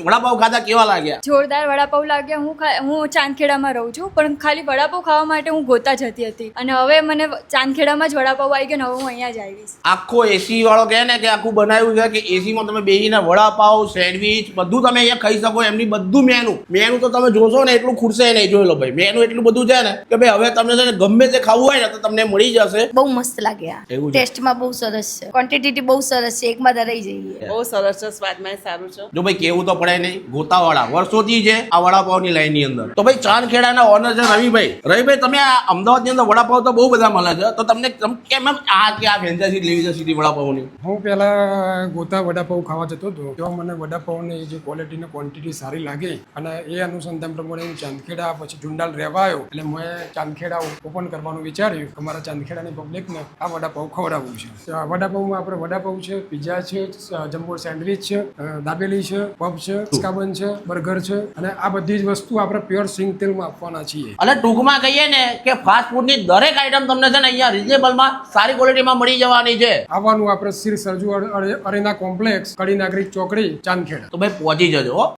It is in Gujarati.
વડાપાવ ખાધા કેવા લાગ્યા? જોરદાર વડાપાવ લાગ્યા. હું ચાંદખેડામાં રહું છું, પણ ખાલી વડાપાવ ખાવા માટે હું ગોતા જતી હતી, અને હવે મને ચાંદખેડામાં જ વડાપાવ આવી ગયા, ને હવે હું અહીંયા જ આવીશ. આખો એસી વાળો કહે ને કે આખું બનાવ્યું છે કે એસીમાં તમે બેસીને વડાપાવ, સેન્ડવીચ બધું તમે અહીંયા ખાઈ શકો. એમની બધું મેનુ તો તમે જોશો ને એટલું ખૂટશે નહીં. જોઈ લો ભાઈ, મેનુ એટલું બધું છે ને કે ભાઈ હવે તમને છે ને ગમે તે ખાવું હોય ને તો તમને મળી જશે. બહુ મસ્ત લાગ્યા, ટેસ્ટમાં બહુ સરસ છે, ક્વોન્ટિટી બહુ સરસ છે, એકમાં ધરાઈ જઈએ. બહુ સરસ છે, સ્વાદમાં સારું છે. જો ભાઈ કેવું તો પડે નહીં, ગોતાવાળા વર્ષોથી છે આ વડાપાવની લાઈનની અંદર. તો ભાઈ ચાંદખેડાના ઓનર છે રવિભાઈ, તમે આ અમદાવાદની અંદર વડાપાવ તો બહુ બધા મળે છે, તો તમને કેમ આ ફ્રેન્ચાઇઝી લેવી છે સિટી વડાપાવની? હું પહેલા ગોતા વડાપાવ ખાવા જતો હતો, તો મને વડાપાવની જે ક્વોલિટી ને ક્વોન્ટિટી સારી લાગી, અને એ અનુસંધાન પ્રમાણે હું ચાંદખેડા પછી જુંડાલ રહેવા આવ્યો, એટલે મેં ચાંદખેડા ઓપન કરવાનું વિચાર્યું. અમારા ચાંદખેડાની પબ્લિકને આ વડાપાવ ખવડાવવું છે. વડાપાવમાં આપણે વડાપાવ છે, પીઝા છે, જમ્બો સેન્ડવિચ છે, દાબેલી છે, પફ છે, સ્કાબન છે, બર્ગર છે, અને આ બધી જ વસ્તુ આપણે પ્યોર સિંગ તેલમાં આપવાના છીએ. અને ટૂંકમાં કહીએ ને કે ફાસ્ટ ફૂડની દરેક આઈટમ તમને છે ને અહીંયા રિઝનેબલમાં સારી ક્વોલિટીમાં મળી જવાની છે. આવવાનું આપણે શ્રી સરજુ અરેના કોમ્પ્લેક્સ, કડી નાગરિક ચોકડી, ચાંદખેડા. તો ભાઈ પહોંચી જજો.